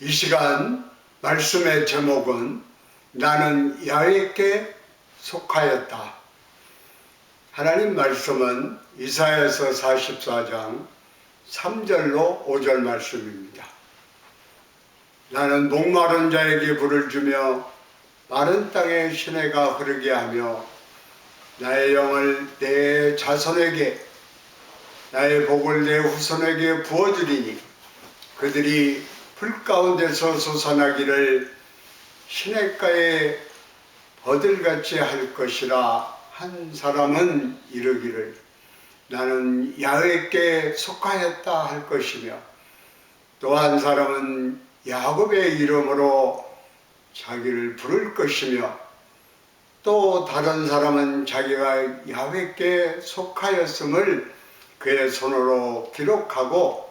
이 시간 말씀의 제목은 나는 야훼께 속하였다. 하나님 말씀은 이사야서 44장 3절로 5절 말씀입니다. 나는 목마른 자에게 물을 주며 마른 땅에 시내가 흐르게 하며 나의 영을 내 자손에게 나의 복을 내 후손에게 부어주리니 그들이 풀 가운데서 솟아나기를 시냇가에 버들같이 할 것이라. 한 사람은 이르기를 나는 야훼께 속하였다 할 것이며, 또 한 사람은 야곱의 이름으로 자기를 부를 것이며, 또 다른 사람은 자기가 야훼께 속하였음을 그의 손으로 기록하고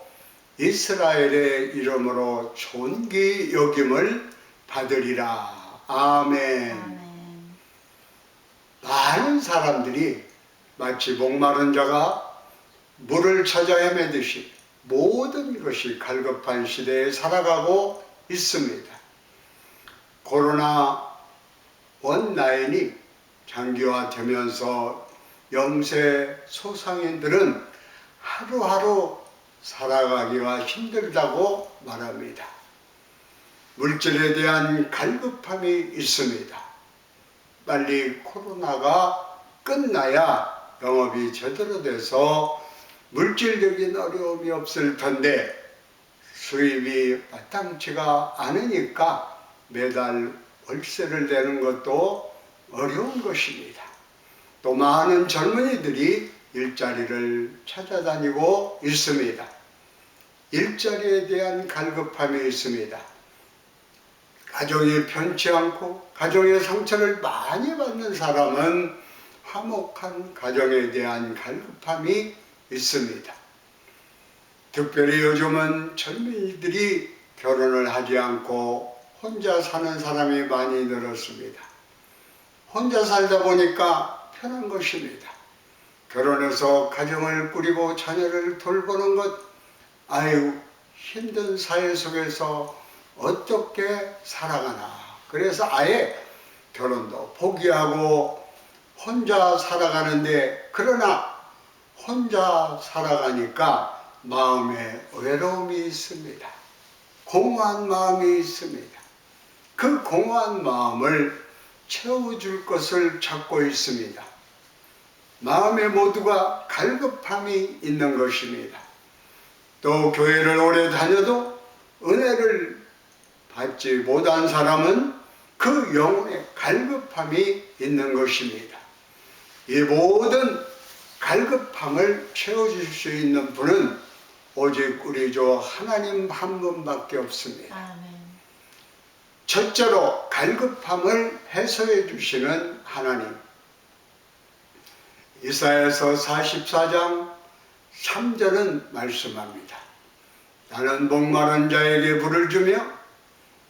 이스라엘의 이름으로 존귀 여김을 받으리라. 아멘. 아멘. 많은 사람들이 마치 목마른 자가 물을 찾아 헤매듯이 모든 것이 갈급한 시대에 살아가고 있습니다. 코로나 원라인이 장기화되면서 영세 소상인들은 하루하루 살아가기가 힘들다고 말합니다. 물질에 대한 갈급함이 있습니다. 빨리 코로나가 끝나야 영업이 제대로 돼서 물질적인 어려움이 없을 텐데 수입이 마땅치가 않으니까 매달 월세를 내는 것도 어려운 것입니다. 또 많은 젊은이들이 일자리를 찾아다니고 있습니다. 일자리에 대한 갈급함이 있습니다. 가정이 편치 않고 가정의 상처를 많이 받는 사람은 화목한 가정에 대한 갈급함이 있습니다. 특별히 요즘은 젊은이들이 결혼을 하지 않고 혼자 사는 사람이 많이 늘었습니다. 혼자 살다 보니까 편한 것입니다. 결혼해서 가정을 꾸리고 자녀를 돌보는 것, 아유 힘든 사회 속에서 어떻게 살아가나. 그래서 아예 결혼도 포기하고 혼자 살아가는데, 그러나 혼자 살아가니까 마음에 외로움이 있습니다. 공허한 마음이 있습니다. 그 공허한 마음을 채워줄 것을 찾고 있습니다. 마음에 모두가 갈급함이 있는 것입니다. 또 교회를 오래 다녀도 은혜를 받지 못한 사람은 그 영혼에 갈급함이 있는 것입니다. 이 모든 갈급함을 채워줄 수 있는 분은 오직 우리 주 하나님 한 분밖에 없습니다. 아멘. 첫째로 갈급함을 해소해 주시는 하나님. 이사야서 44장 3절은 말씀합니다. 나는 목마른 자에게 물을 주며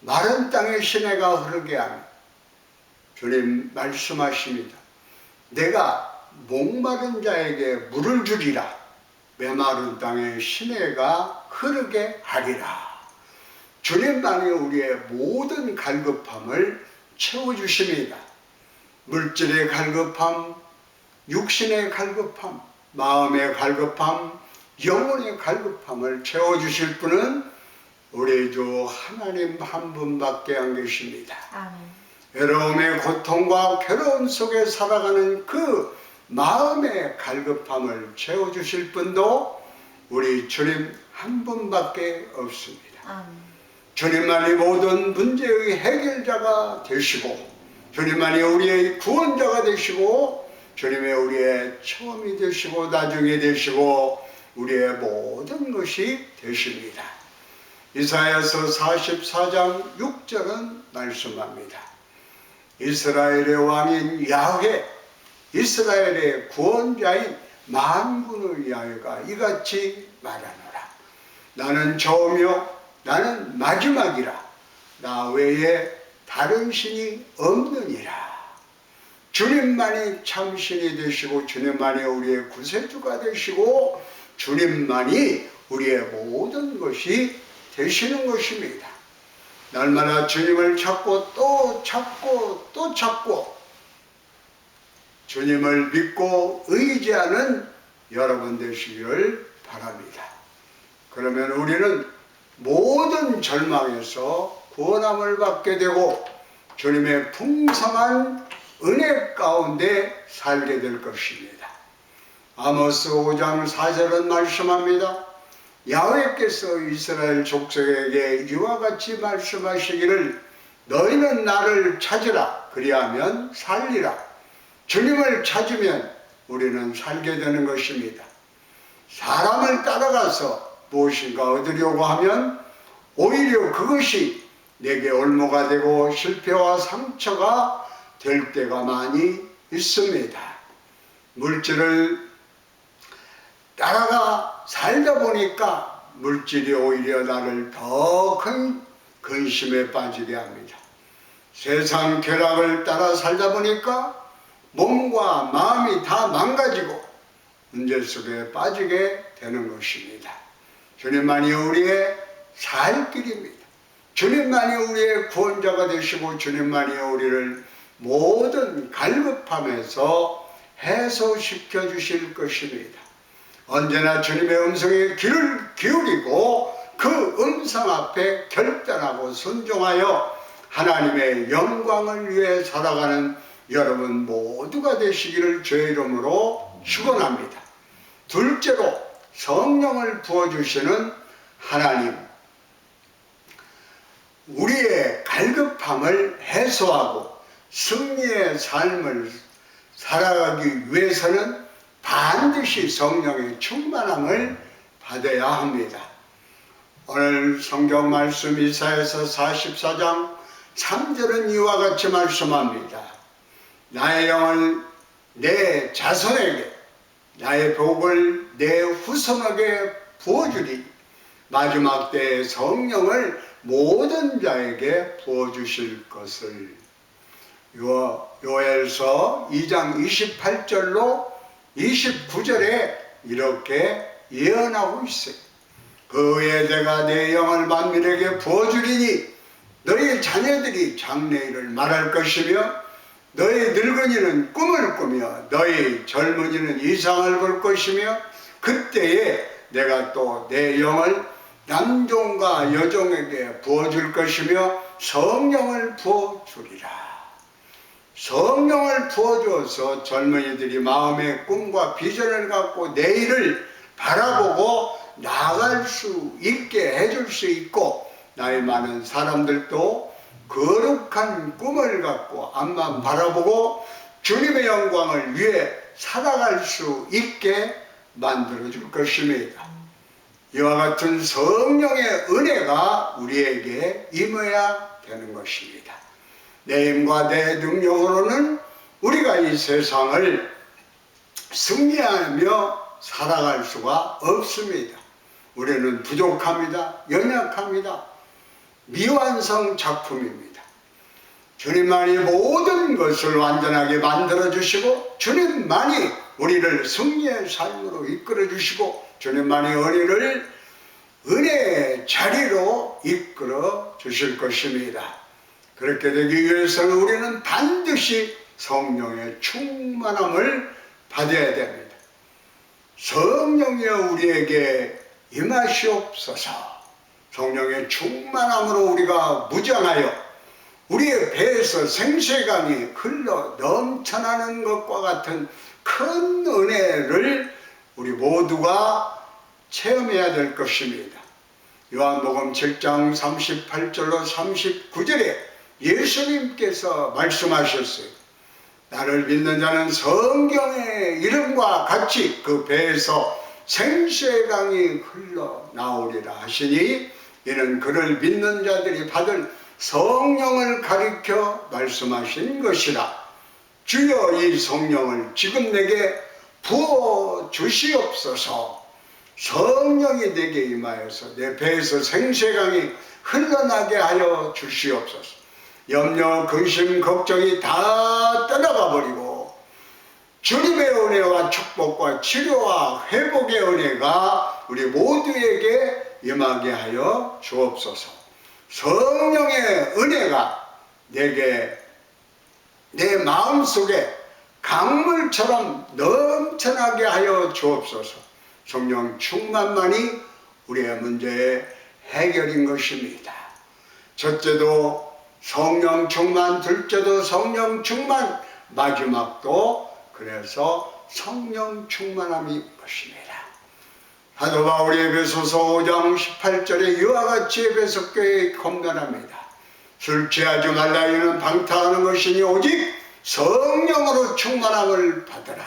마른 땅에 시내가 흐르게 하며. 주님 말씀하십니다. 내가 목마른 자에게 물을 주리라. 메마른 땅에 시내가 흐르게 하리라. 주님만이 우리의 모든 갈급함을 채워주십니다. 물질의 갈급함, 육신의 갈급함, 마음의 갈급함, 영혼의 갈급함을 채워주실 분은 우리 주 하나님 한 분밖에 안 계십니다. 아멘. 외로움의 고통과 괴로움 속에 살아가는 그 마음의 갈급함을 채워주실 분도 우리 주님 한 분밖에 없습니다. 아멘. 주님만이 모든 문제의 해결자가 되시고, 주님만이 우리의 구원자가 되시고, 주님의 우리의 처음이 되시고 나중에 되시고 우리의 모든 것이 되십니다. 이사야서 44장 6절은 말씀합니다. 이스라엘의 왕인 야훼, 이스라엘의 구원자인 만군의 야훼가 이같이 말하노라. 나는 처음이요 나는 마지막이라. 나 외에 다른 신이 없느니라. 주님만이 참신이 되시고 주님만이 우리의 구세주가 되시고 주님만이 우리의 모든 것이 되시는 것입니다. 날마다 주님을 찾고 또 찾고 또 찾고 주님을 믿고 의지하는 여러분 되시기를 바랍니다. 그러면 우리는 모든 절망에서 구원함을 받게 되고 주님의 풍성한 은혜 가운데 살게 될 것입니다. 아모스 5장 4절은 말씀합니다. 야훼께서 이스라엘 족속에게 이와 같이 말씀하시기를 너희는 나를 찾으라 그리하면 살리라. 주님을 찾으면 우리는 살게 되는 것입니다. 사람을 따라가서 무엇인가 얻으려고 하면 오히려 그것이 내게 올무가 되고 실패와 상처가 될 때가 많이 있습니다. 물질을 따라가 살다 보니까 물질이 오히려 나를 더 큰 근심에 빠지게 합니다. 세상 쾌락을 따라 살다 보니까 몸과 마음이 다 망가지고 문제 속에 빠지게 되는 것입니다. 주님만이 우리의 살 길입니다. 주님만이 우리의 구원자가 되시고 주님만이 우리를 모든 갈급함에서 해소시켜 주실 것입니다. 언제나 주님의 음성에 귀를 기울이고 그 음성 앞에 결단하고 순종하여 하나님의 영광을 위해 살아가는 여러분 모두가 되시기를 주의 이름으로 축원합니다. 둘째로 성령을 부어주시는 하나님, 우리의 갈급함을 해소하고 승리의 삶을 살아가기 위해서는 반드시 성령의 충만함을 받아야 합니다. 오늘 성경 말씀 이사야서 44장 3절은 이와 같이 말씀합니다. 나의 영을 내 자손에게 나의 복을 내 후손에게 부어주리. 마지막 때에 성령을 모든 자에게 부어주실 것을. 요엘서 2장 28절로 29절에 이렇게 예언하고 있어요. 그 후에 내가 내 영을 만민에게 부어주리니 너희 자녀들이 장래일을 말할 것이며 너희 늙은이는 꿈을 꾸며 너희 젊은이는 이상을 볼 것이며 그때에 내가 또 내 영을 남종과 여종에게 부어줄 것이며 성령을 부어주리라. 성령을 부어주어서 젊은이들이 마음의 꿈과 비전을 갖고 내일을 바라보고 나아갈 수 있게 해줄 수 있고 나이 많은 사람들도 거룩한 꿈을 갖고 앞만 바라보고 주님의 영광을 위해 살아갈 수 있게 만들어줄 것입니다. 이와 같은 성령의 은혜가 우리에게 임해야 되는 것입니다. 내 힘과 내 능력으로는 우리가 이 세상을 승리하며 살아갈 수가 없습니다. 우리는 부족합니다. 연약합니다. 미완성 작품입니다. 주님만이 모든 것을 완전하게 만들어주시고 주님만이 우리를 승리의 삶으로 이끌어주시고 주님만이 우리를 은혜의 자리로 이끌어 주실 것입니다. 그렇게 되기 위해서는 우리는 반드시 성령의 충만함을 받아야 됩니다. 성령이여 우리에게 임하시옵소서. 성령의 충만함으로 우리가 무장하여 우리의 배에서 생수강이 흘러 넘쳐나는 것과 같은 큰 은혜를 우리 모두가 체험해야 될 것입니다. 요한복음 7장 38절로 39절에 예수님께서 말씀하셨어요. 나를 믿는 자는 성경의 이름과 같이 그 배에서 생수의 강이 흘러나오리라 하시니 이는 그를 믿는 자들이 받을 성령을 가리켜 말씀하신 것이라. 주여 이 성령을 지금 내게 부어 주시옵소서. 성령이 내게 임하여서 내 배에서 생수의 강이 흘러나게 하여 주시옵소서. 염려, 근심, 걱정이 다 떠나가 버리고 주님의 은혜와 축복과 치료와 회복의 은혜가 우리 모두에게 임하게 하여 주옵소서. 성령의 은혜가 내게 내 마음속에 강물처럼 넘쳐나게 하여 주옵소서. 성령 충만만이 우리의 문제의 해결인 것입니다. 첫째도 성령 충만, 둘째도 성령 충만, 마지막도 그래서 성령 충만함이 것입니다. 사도 바울이 에베소서 5장 18절에 이와 같이 에베소 교회에 권면합니다. 술 취하지 말라. 이는 방탕하는 것이니 오직 성령으로 충만함을 받으라.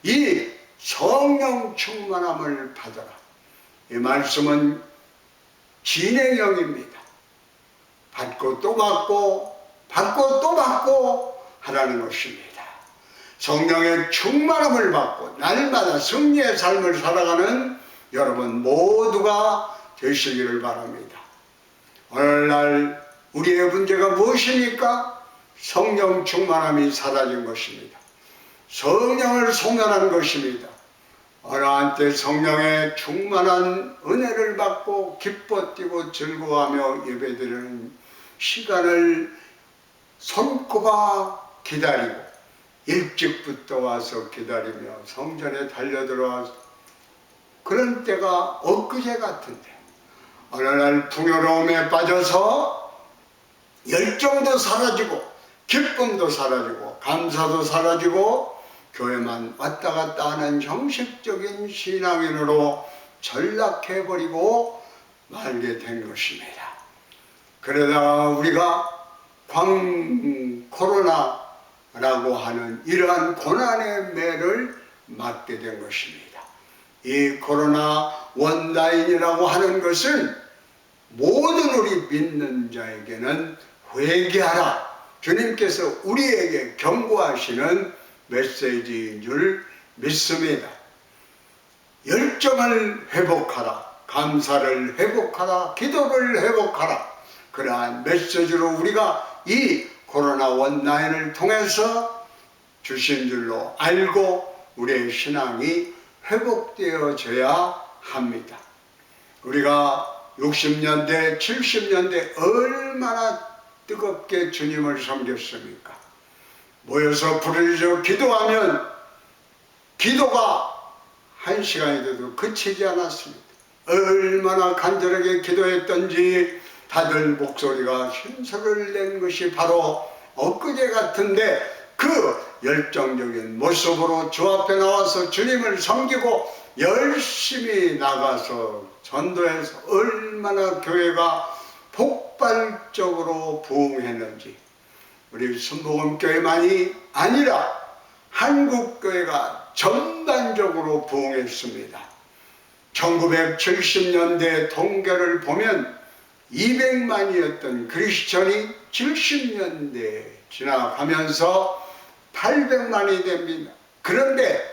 이 성령 충만함을 받으라. 이 말씀은 진행형입니다. 받고 또 받고 받고 또 받고 하라는 것입니다. 성령의 충만함을 받고 날마다 승리의 삶을 살아가는 여러분 모두가 되시기를 바랍니다. 오늘날 우리의 문제가 무엇입니까? 성령 충만함이 사라진 것입니다. 성령을 소멸한 것입니다. 어느 한때 성령의 충만한 은혜를 받고 기뻐 뛰고 즐거워하며 예배드리는 시간을 손꼽아 기다리고 일찍부터 와서 기다리며 성전에 달려들어와서 그런 때가 엊그제 같은데 어느 날 풍요로움에 빠져서 열정도 사라지고 기쁨도 사라지고 감사도 사라지고 교회만 왔다 갔다 하는 형식적인 신앙인으로 전락해버리고 말게 된 것입니다. 그러다가 우리가 코로나라고 하는 이러한 고난의 매를 맞게 된 것입니다. 이 코로나 원다인이라고 하는 것은 모든 우리 믿는 자에게는 회개하라. 주님께서 우리에게 경고하시는 메시지인 줄 믿습니다. 열정을 회복하라. 감사를 회복하라. 기도를 회복하라. 그러한 메시지로 우리가 이 코로나 원나인을 통해서 주신 줄로 알고 우리의 신앙이 회복되어져야 합니다. 우리가 60년대, 70년대 얼마나 뜨겁게 주님을 섬겼습니까? 모여서 부르짖어 기도하면 기도가 1시간이 돼도 그치지 않았습니다. 얼마나 간절하게 기도했던지 다들 목소리가 힘소리를 낸 것이 바로 엊그제 같은데 그 열정적인 모습으로 주 앞에 나와서 주님을 섬기고 열심히 나가서 전도해서 얼마나 교회가 폭발적으로 부흥했는지 우리 순복음교회만이 아니라 한국교회가 전반적으로 부흥했습니다. 1970년대 통계를 보면 200만이었던 크리스천이 70년대에 지나가면서 800만이 됩니다. 그런데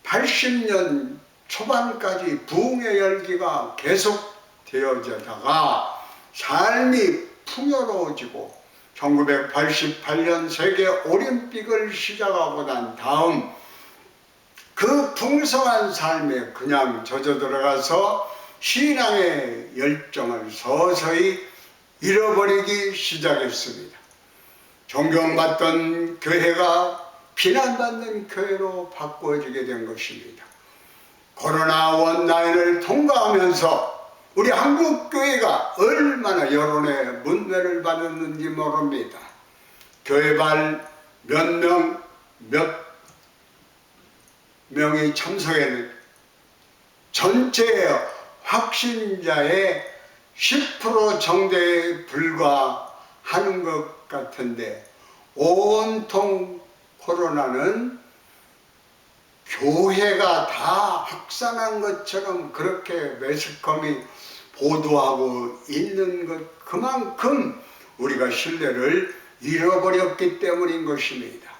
80년 초반까지 부흥의 열기가 계속되어지다가 삶이 풍요로워지고 1988년 세계 올림픽을 시작하고 난 다음 그 풍성한 삶에 그냥 젖어 들어가서 신앙의 열정을 서서히 잃어버리기 시작했습니다. 존경받던 교회가 비난받는 교회로 바꿔지게 된 것입니다. 코로나 원나인을 통과하면서 우리 한국교회가 얼마나 여론의 문매를 받았는지 모릅니다. 교회발 몇 명이 참석했는데 전체 확신자의 10% 정도에 불과하는 것 같은데 온통 코로나는 교회가 다 확산한 것처럼 그렇게 매스컴이 보도하고 있는 것 그만큼 우리가 신뢰를 잃어버렸기 때문인 것입니다.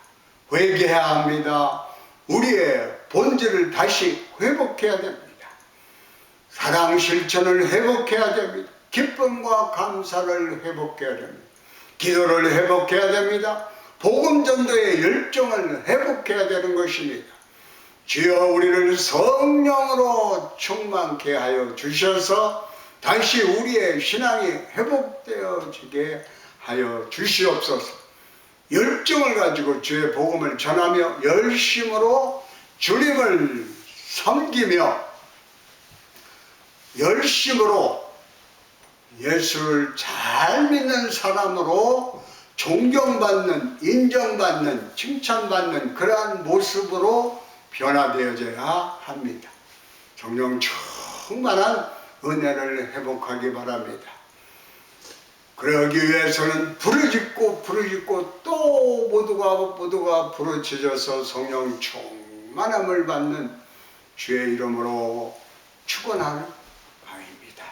회개해야 합니다. 우리의 본질을 다시 회복해야 됩니다. 사랑 실천을 회복해야 됩니다. 기쁨과 감사를 회복해야 됩니다. 기도를 회복해야 됩니다. 복음 전도의 열정을 회복해야 되는 것입니다. 주여 우리를 성령으로 충만케 하여 주셔서 다시 우리의 신앙이 회복되어지게 하여 주시옵소서. 열정을 가지고 주의 복음을 전하며 열심으로 주님을 섬기며 열심으로 예수를 잘 믿는 사람으로 존경받는, 인정받는, 칭찬받는 그러한 모습으로 변화되어져야 합니다. 성령 충만한 은혜를 회복하기 바랍니다. 그러기 위해서는 부르짖고 또 모두가 부르짖어서 성령 충만함을 받는 주의 이름으로 축원하는 바입니다.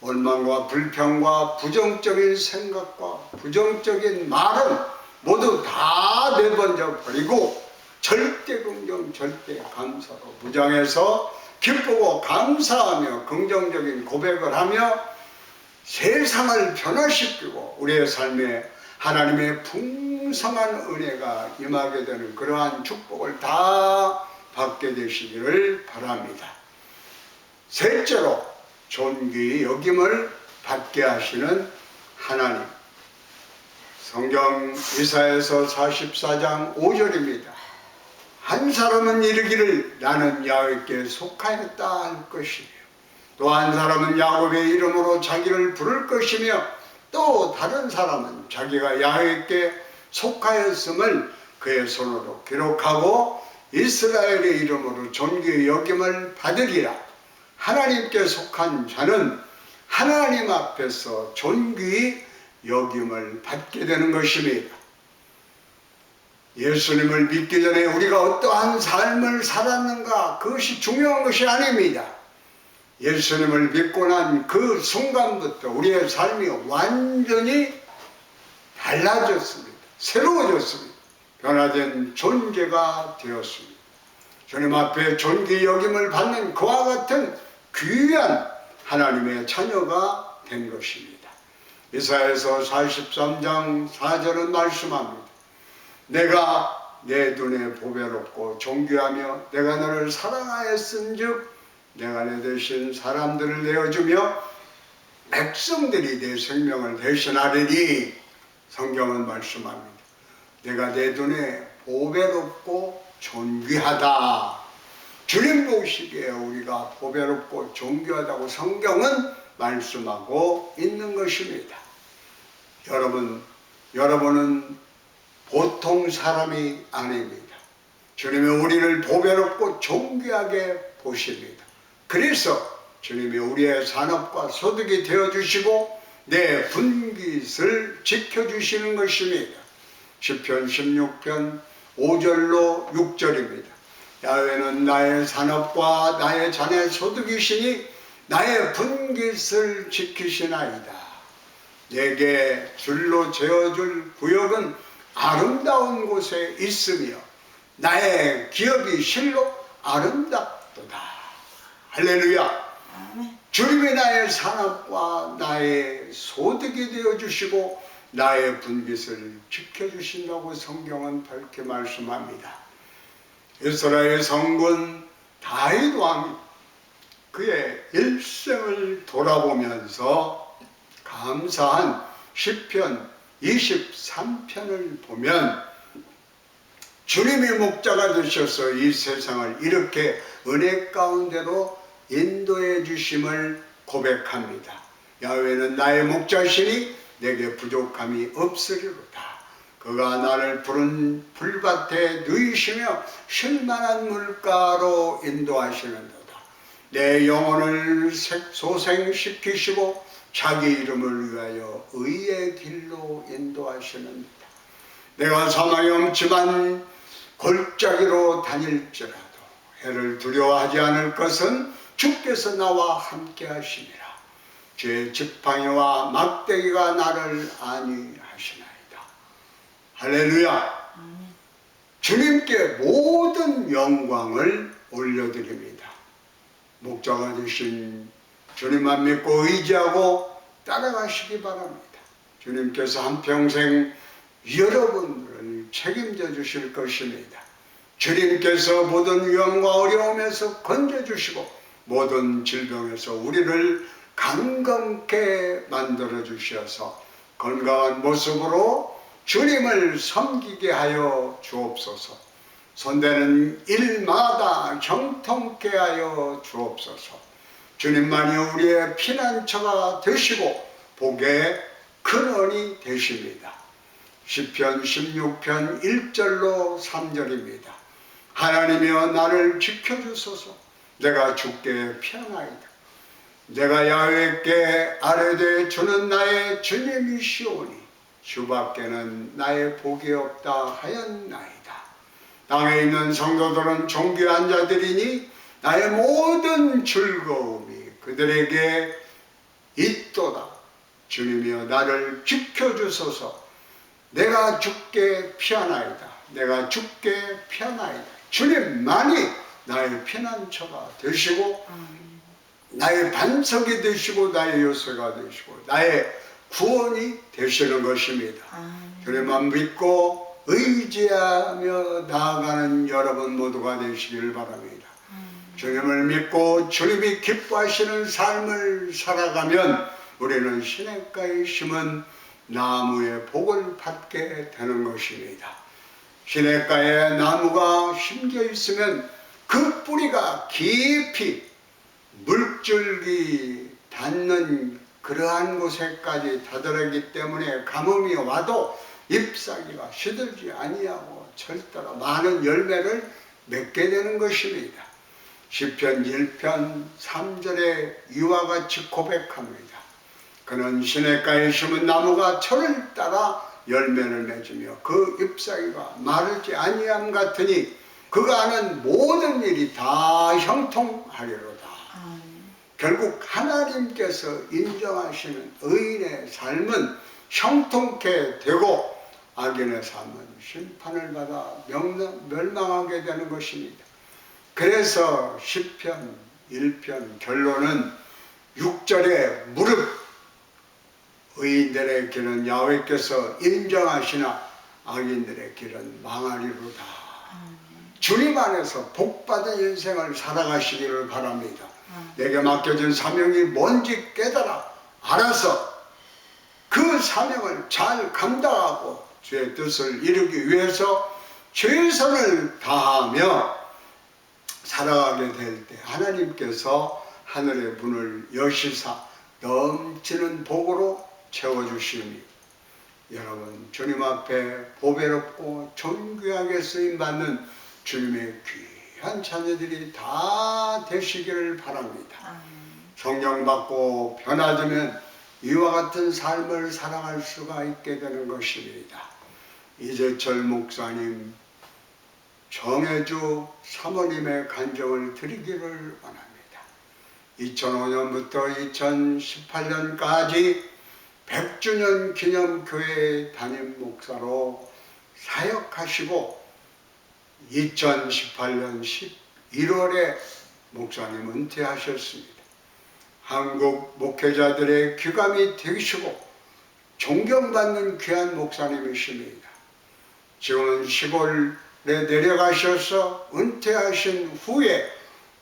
원망과 불평과 부정적인 생각과 부정적인 말은 모두 다 내던져 버리고 절대 긍정, 절대 감사로 무장해서 기쁘고 감사하며 긍정적인 고백을 하며 세상을 변화시키고 우리의 삶에 하나님의 풍성한 은혜가 임하게 되는 그러한 축복을 다 받게 되시기를 바랍니다. 셋째로 존귀 여김을 받게 하시는 하나님. 성경 이사야서 44장 5절입니다. 한 사람은 이르기를 나는 야훼께 속하였다 할 것이며 또 한 사람은 야곱의 이름으로 자기를 부를 것이며 또 다른 사람은 자기가 야훼께 속하였음을 그의 손으로 기록하고 이스라엘의 이름으로 존귀의 여김을 받으리라. 하나님께 속한 자는 하나님 앞에서 존귀의 여김을 받게 되는 것입니다. 예수님을 믿기 전에 우리가 어떠한 삶을 살았는가, 그것이 중요한 것이 아닙니다. 예수님을 믿고 난 그 순간부터 우리의 삶이 완전히 달라졌습니다. 새로워졌습니다. 변화된 존재가 되었습니다. 주님 앞에 존귀 여김을 받는 그와 같은 귀한 하나님의 자녀가 된 것입니다. 이사야서 43장 4절은 말씀합니다. 내가 내 눈에 보배롭고 존귀하며 내가 너를 사랑하였은즉 내가 내 대신 사람들을 내어주며 백성들이 내 생명을 대신하리니. 성경은 말씀합니다. 내가 내 눈에 보배롭고 존귀하다. 주님 보시기에 우리가 보배롭고 존귀하다고 성경은 말씀하고 있는 것입니다. 여러분은 보통 사람이 아닙니다. 주님은 우리를 보배롭고 존귀하게 보십니다. 그래서 주님이 우리의 산업과 소득이 되어주시고 내 분깃을 지켜주시는 것입니다. 시편 16편 5절로 6절입니다. 야훼는 나의 산업과 나의 자네 소득이시니 나의 분깃을 지키시나이다. 내게 줄로 재어줄 구역은 아름다운 곳에 있으며 나의 기업이 실로 아름답도다. 할렐루야. 주님이 나의 산업과 나의 소득이 되어주시고 나의 분깃을 지켜주신다고 성경은 밝게 말씀합니다. 이스라엘 성군 다윗 왕이 그의 일생을 돌아보면서 감사한 시편 23편을 보면 주님이 목자가 되셔서 이 세상을 이렇게 은혜 가운데로 인도해 주심을 고백합니다. 야훼는 나의 목자시니 내게 부족함이 없으리로다. 그가 나를 푸른 풀밭에 누이시며 쉴만한 물가로 인도하시는도다. 내 영혼을 소생시키시고 자기 이름을 위하여 의의 길로 인도하시는도다. 내가 사망의 엄침한 골짜기로 다닐지라도 해를 두려워하지 않을 것은 주께서 나와 함께 하시니라. 주의 지팡이와 막대기가 나를 안위하시나이다. 할렐루야. 주님께 모든 영광을 올려드립니다. 목자가 되신 주님만 믿고 의지하고 따라가시기 바랍니다. 주님께서 한평생 여러분을 책임져 주실 것입니다. 주님께서 모든 위험과 어려움에서 건져주시고 모든 질병에서 우리를 강건케 만들어 주셔서 건강한 모습으로 주님을 섬기게 하여 주옵소서. 손대는 일마다 형통케 하여 주옵소서. 주님만이 우리의 피난처가 되시고 복의 근원이 되십니다. 시편 16편 1절로 3절입니다. 하나님이여 나를 지켜주소서. 내가 주께 피하나이다. 내가 야훼께 아뢰되 주는 나의 주님이시오니 주밖에는 나의 복이 없다 하였나이다. 땅에 있는 성도들은 존귀한 자들이니 나의 모든 즐거움이 그들에게 있도다. 주님이여 나를 지켜주소서. 내가 주께 피하나이다. 내가 주께 피하나이다. 주님만이 나의 피난처가 되시고 나의 반석이 되시고 나의 요새가 되시고 나의 구원이 되시는 것입니다. 주님만 믿고 의지하며 나아가는 여러분 모두가 되시길 바랍니다. 주님을 믿고 주님이 기뻐하시는 삶을 살아가면 우리는 시냇가에 심은 나무의 복을 받게 되는 것입니다. 시냇가에 나무가 심겨 있으면 그 뿌리가 깊이 물줄기 닿는 그러한 곳에까지 다다르기 때문에 가뭄이 와도 잎사귀가 시들지 아니하고 절대로 많은 열매를 맺게 되는 것입니다. 시편 1편 3절에 이와 같이 고백합니다. 그는 시냇가에 심은 나무가 철을 따라 열매를 맺으며 그 잎사귀가 마르지 아니함 같으니 그가 하는 모든 일이 다 형통하리로다. 결국 하나님께서 인정하시는 의인의 삶은 형통케 되고 악인의 삶은 심판을 받아 멸망하게 되는 것입니다. 그래서 시편 1편 결론은 6절에 무릇 의인들의 길은 야훼께서 인정하시나 악인들의 길은 망하리로다. 주님 안에서 복받은 인생을 살아가시기를 바랍니다. 내게 맡겨진 사명이 뭔지 깨달아 알아서 그 사명을 잘 감당하고 주의 뜻을 이루기 위해서 최선을 다하며 살아가게 될 때 하나님께서 하늘의 문을 여시사 넘치는 복으로 채워주시니 여러분 주님 앞에 보배롭고 존귀하게 쓰임받는 주님의 귀한 자녀들이 다 되시기를 바랍니다. 성령 받고 변화되면 이와 같은 삶을 살아갈 수가 있게 되는 것입니다. 이재철 목사님, 정혜주 사모님의 간증을 드리기를 원합니다. 2005년부터 2018년까지 100주년 기념교회 담임 목사로 사역하시고 2018년 11월에 목사님 은퇴하셨습니다. 한국 목회자들의 귀감이 되시고 존경받는 귀한 목사님이십니다. 지금은 시골에 내려가셔서 은퇴하신 후에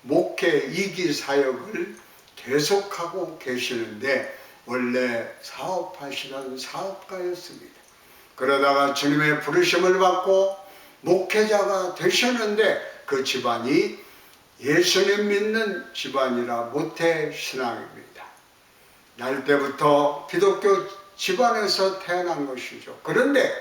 목회 2기 사역을 계속하고 계시는데 원래 사업하시던 사업가였습니다. 그러다가 주님의 부르심을 받고 목회자가 되셨는데 그 집안이 예수님 믿는 집안이라 모태 신앙입니다. 날 때부터 기독교 집안에서 태어난 것이죠. 그런데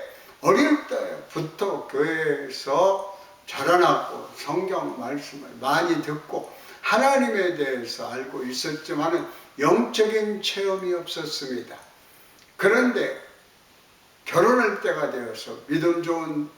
어릴 때부터 교회에서 자라났고 성경 말씀을 많이 듣고 하나님에 대해서 알고 있었지만 영적인 체험이 없었습니다. 그런데 결혼할 때가 되어서 믿음 좋은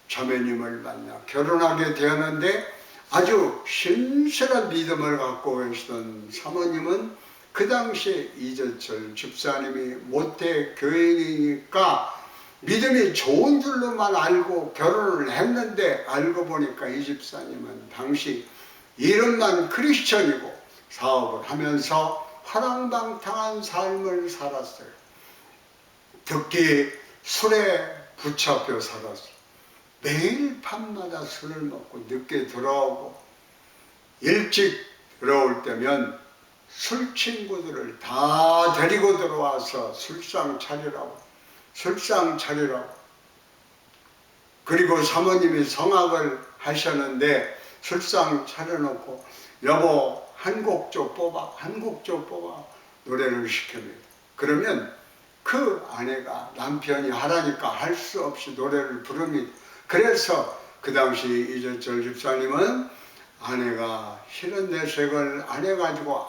자매님을 만나 결혼하게 되었는데 아주 신실한 믿음을 갖고 계시던 사모님은 그 당시에 이재철 집사님이 모태 교인이니까 믿음이 좋은 줄로만 알고 결혼을 했는데 알고 보니까 이 집사님은 당시 이름만 크리스천이고 사업을 하면서 화랑방탕한 삶을 살았어요. 특히 술에 붙잡혀 살았어요. 매일 밤마다 술을 먹고 늦게 들어오고 일찍 들어올 때면 술 친구들을 다 데리고 들어와서 술상 차리라고. 그리고 사모님이 성악을 하셨는데 술상 차려놓고 여보 한 곡 좀 뽑아 노래를 시킵니다. 그러면 그 아내가 남편이 하라니까 할 수 없이 노래를 부릅니다. 그래서 그 당시 이재철 집사님은 아내가 실은 내색을 안 해가지고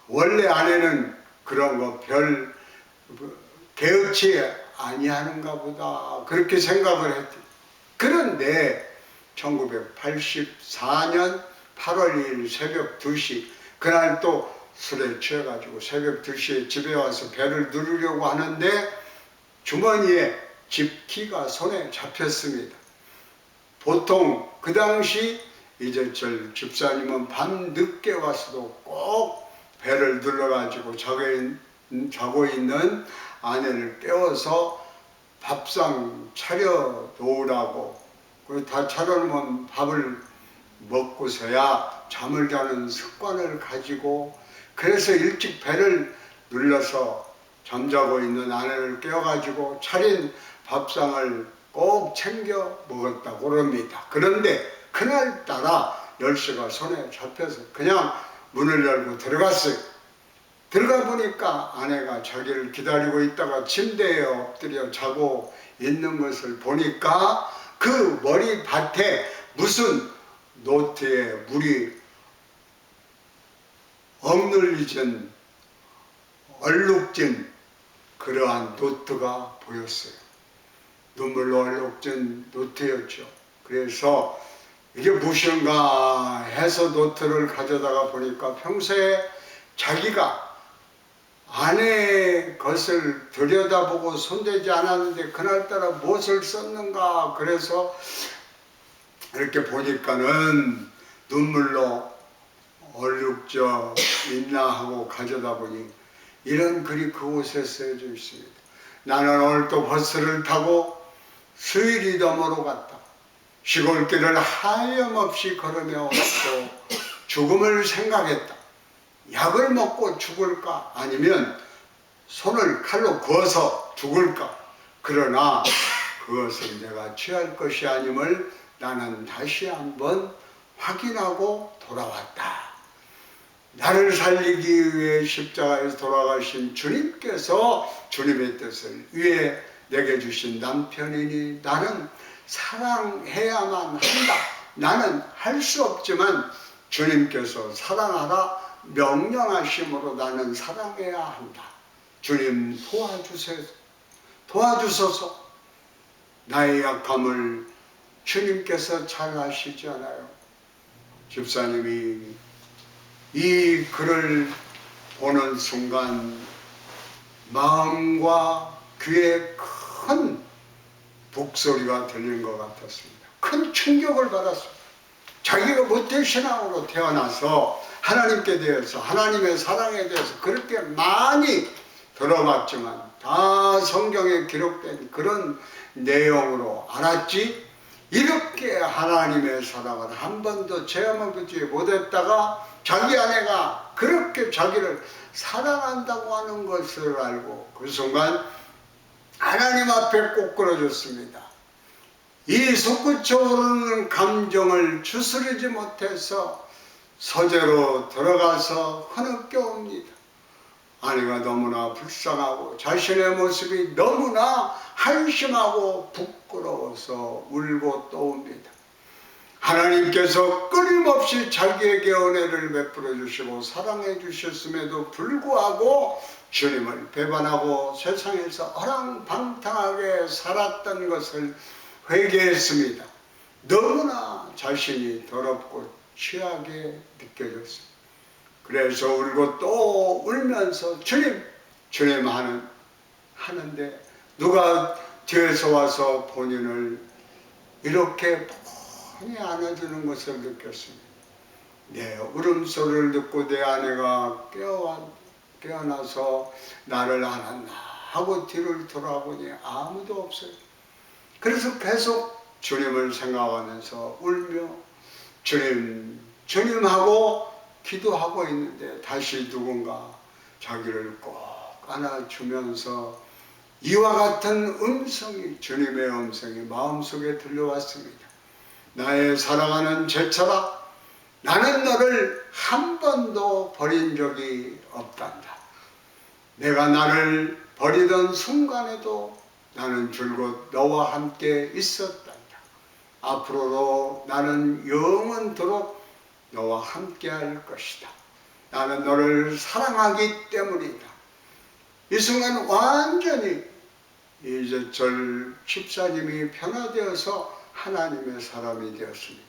원래 아내는 그런 거 별 개의치 아니하는가 보다 그렇게 생각을 했대. 그런데 1984년 8월 2일 새벽 2시 그날 또 술에 취해가지고 새벽 2시에 집에 와서 배를 누르려고 하는데 주머니에 집키가 손에 잡혔습니다. 보통 그 당시 이재철 집사님은 밤 늦게 와서도 꼭 배를 눌러가지고 자고 있는 아내를 깨워서 밥상 차려 놓으라고, 다 차려놓으면 밥을 먹고서야 잠을 자는 습관을 가지고, 그래서 일찍 배를 눌러서 잠자고 있는 아내를 깨워가지고 차린 밥상을 꼭 챙겨 먹었다고 합니다. 그런데 그날따라 열쇠가 손에 잡혀서 그냥 문을 열고 들어갔어요. 들어가 보니까 아내가 자기를 기다리고 있다가 침대에 엎드려 자고 있는 것을 보니까 그 머리밭에 무슨 노트에 물이 억눌리진 얼룩진 그러한 노트가 보였어요. 눈물로 얼룩진 노트였죠. 그래서 이게 무엇인가 해서 노트를 가져다가 보니까 평소에 자기가 아내의 것을 들여다보고 손대지 않았는데 그날따라 무엇을 썼는가, 그래서 이렇게 보니까는 눈물로 얼룩져 있나 하고 가져다 보니 이런 글이 그곳에 쓰여져 있습니다. 나는 오늘 또 버스를 타고 수일이덤으로 갔다. 시골길을 하염없이 걸으며 왔고 죽음을 생각했다. 약을 먹고 죽을까 아니면 손을 칼로 그어서 죽을까. 그러나 그것은 내가 취할 것이 아님을 나는 다시 한번 확인하고 돌아왔다. 나를 살리기 위해 십자가에서 돌아가신 주님께서 주님의 뜻을 위해 내게 주신 남편이니 나는 사랑해야만 한다. 나는 할 수 없지만 주님께서 사랑하라 명령하심으로 나는 사랑해야 한다. 주님 도와주소서. 나의 약함을 주님께서 잘 아시지 않아요? 집사님이 이 글을 보는 순간 마음과 귀에 큰 북소리가 들린 것 같았습니다. 큰 충격을 받았습니다. 자기가 모태신앙으로 태어나서 하나님께 대해서, 하나님의 사랑에 대해서 그렇게 많이 들어봤지만 다 성경에 기록된 그런 내용으로 알았지, 이렇게 하나님의 사랑을 한 번도 체험해보지 못했다가 자기 아내가 그렇게 자기를 사랑한다고 하는 것을 알고 그 순간 하나님 앞에 꼭 끌어줬습니다. 이 솟구쳐 오르는 감정을 추스르지 못해서 서재로 들어가서 흐느껴 옵니다. 아내가 너무나 불쌍하고 자신의 모습이 너무나 한심하고 부끄러워서 울고 또 옵니다. 하나님께서 끊임없이 자기에게 은혜를 베풀어 주시고 사랑해 주셨음에도 불구하고 주님을 배반하고 세상에서 허랑방탕하게 살았던 것을 회개했습니다. 너무나 자신이 더럽고 취하게 느껴졌습니다. 그래서 울고 또 울면서 주님 하는데 누가 뒤에서 와서 본인을 이렇게 폰히 안아주는 것을 느꼈습니다. 내 울음소리를 듣고 내 아내가 깨어나서 나를 안았나 하고 뒤를 돌아보니 아무도 없어요. 그래서 계속 주님을 생각하면서 울며 주님하고 기도하고 있는데 다시 누군가 자기를 꼭 안아주면서 이와 같은 음성이, 주님의 음성이 마음속에 들려왔습니다. 나의 사랑하는 제철아, 나는 너를 한 번도 버린 적이 없단다. 내가 나를 버리던 순간에도 나는 줄곧 너와 함께 있었단다. 앞으로도 나는 영원토록 너와 함께 할 것이다. 나는 너를 사랑하기 때문이다. 이 순간 완전히 이제철 집사님이 변화되어서 하나님의 사람이 되었습니다.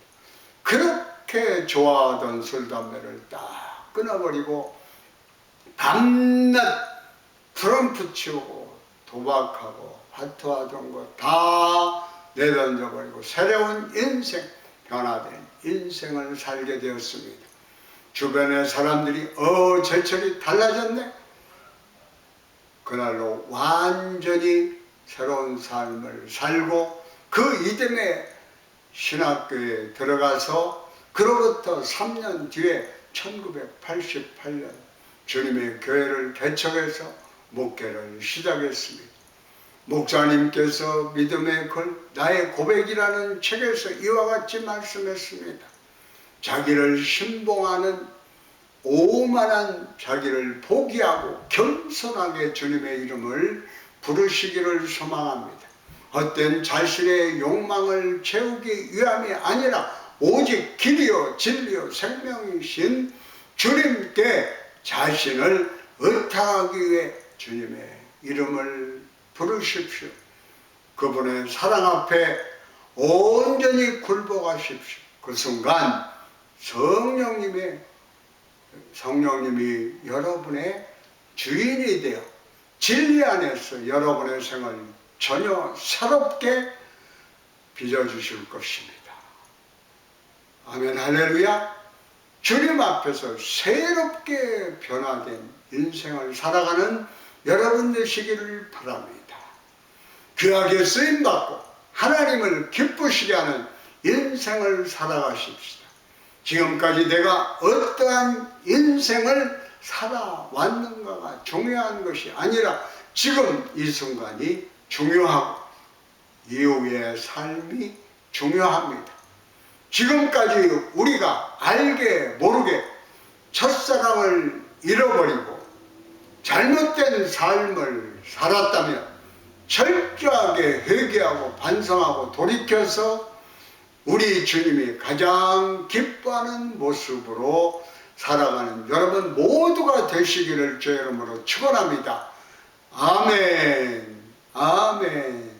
그렇게 좋아하던 술, 담배를 딱 끊어버리고 밤낮 트럼프 치우고 도박하고 화투하던 거 다 내던져버리고 새로운 인생, 변화된 인생을 살게 되었습니다. 주변의 사람들이 제철이 달라졌네. 그날로 완전히 새로운 삶을 살고 그 이듬해 신학교에 들어가서 그로부터 3년 뒤에 1988년 주님의 교회를 개척해서 목회를 시작했습니다. 목사님께서 믿음의 글 나의 고백이라는 책에서 이와 같이 말씀했습니다. 자기를 신봉하는 오만한 자기를 포기하고 겸손하게 주님의 이름을 부르시기를 소망합니다. 헛된 자신의 욕망을 채우기 위함이 아니라 오직 길이요 진리요 생명이신 주님께 자신을 의탁하기 위해 주님의 이름을 부르십시오. 그분의 사랑 앞에 온전히 굴복하십시오. 그 순간 성령님이 여러분의 주인이 되어 진리 안에서 여러분의 생을 전혀 새롭게 빚어주실 것입니다. 아멘, 할렐루야. 주님 앞에서 새롭게 변화된 인생을 살아가는 여러분 되시기를 바랍니다. 귀하게 쓰임받고 하나님을 기쁘시게 하는 인생을 살아가십시다. 지금까지 내가 어떠한 인생을 살아왔는가가 중요한 것이 아니라 지금 이 순간이 중요하고 이후의 삶이 중요합니다. 지금까지 우리가 알게 모르게 첫사랑을 잃어버리고 잘못된 삶을 살았다면 철저하게 회개하고 반성하고 돌이켜서 우리 주님이 가장 기뻐하는 모습으로 살아가는 여러분 모두가 되시기를 주의 이름으로 축원합니다. 아멘. 아멘.